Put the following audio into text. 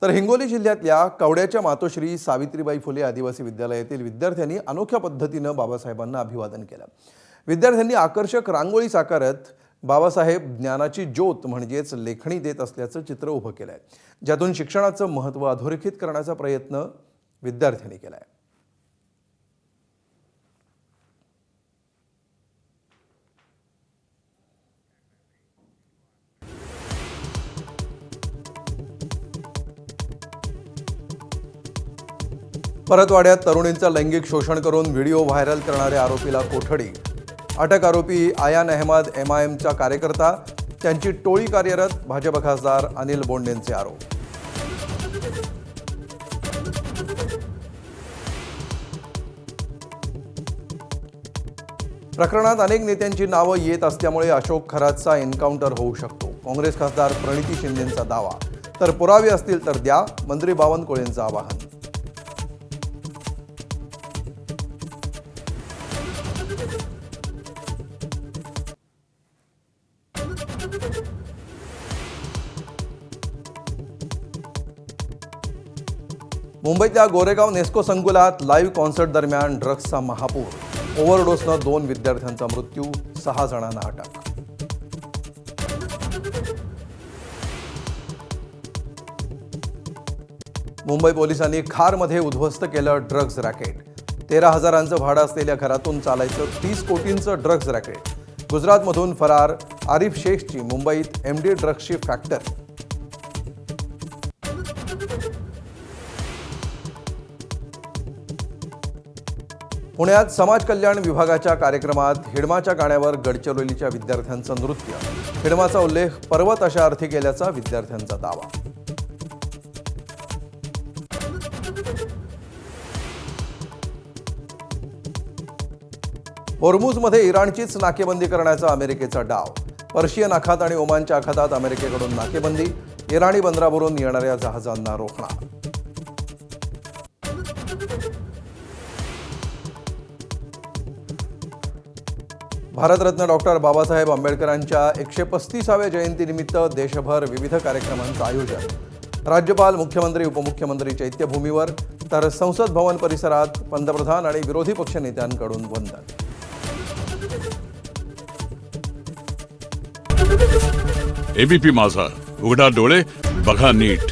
तर हिंगोली जिल्ह्यातल्या कवड्याच्या मातोश्री सावित्रीबाई फुले आदिवासी विद्यालयातील विद्यार्थ्यांनी अनोख्या पद्धतीनं बाबासाहेबांना अभिवादन केलं। विद्यार्थ्यांनी आकर्षक रांगोळी साकारत बाबासाहेब ज्ञानाची ज्योत म्हणजेच लेखणी देत असल्याचं चित्र उभं केलंय, ज्यातून शिक्षणाचं महत्त्व अधोरेखित करण्याचा प्रयत्न विद्यार्थ्यांनी केलाय। परतवाड्यात तरुणींचं लैंगिक शोषण करून व्हिडिओ व्हायरल करणाऱ्या आरोपीला कोठडी। अटक आरोपी आयान अहमद MIMचा कार्यकर्ता, त्यांची टोळी कार्यरत। भाजप खासदार अनिल बोंडेंचे आरोप। प्रकरणात अनेक नेत्यांची नावं येत असल्यामुळे अशोक खरातचा एन्काउंटर होऊ शकतो। काँग्रेस खासदार प्रणिती शिंदेंचा दावा। तर पुरावे असतील तर द्या, मंत्री बावनकुळेंचं आवाहन। मुंबईतल्या गोरेगाव नेस्को संकुलात लाईव्ह कॉन्सर्ट दरम्यान ड्रग्सचा महापूर। ओव्हरडोसनं 2 विद्यार्थ्यांचा मृत्यू, 6 जणांना अटक। मुंबई पोलिसांनी खारमध्ये उद्ध्वस्त केलं ड्रग्ज रॅकेट। 13,000चं भाडं असलेल्या घरातून चालायचं 30 कोटींचं ड्रग्ज रॅकेट। गुजरातमधून फरार आरिफ शेखची मुंबईत MD ड्रग्सची फॅक्टरी। पुण्यात समाज कल्याण विभागाच्या कार्यक्रमात हिडमाच्या गाण्यावर गडचिरोलीच्या विद्यार्थ्यांचं नृत्य। हिडमाचा उल्लेख पर्वत अशा अर्थी केल्याचा विद्यार्थ्यांचा दावा। होर्मुझमध्ये इराणचीच नाकेबंदी करण्याचा अमेरिकेचा डाव। पर्शियन आखात आणि ओमानच्या आखातात अमेरिकेकडून नाकेबंदी। इराणी बंदरावरून येणाऱ्या जहाजांना रोखणार। भारतरत्न डॉक्टर बाबासाहेब आंबेडकरांच्या 135व्या जयंतीनिमित्त देशभर विविध कार्यक्रमांचं आयोजन। राज्यपाल, मुख्यमंत्री, उपमुख्यमंत्री चैत्यभूमीवर, तर संसद भवन परिसरात पंतप्रधान आणि विरोधी पक्षनेत्यांकडून वंदन। ABP माझा, उघडा डोळे बघा नीट।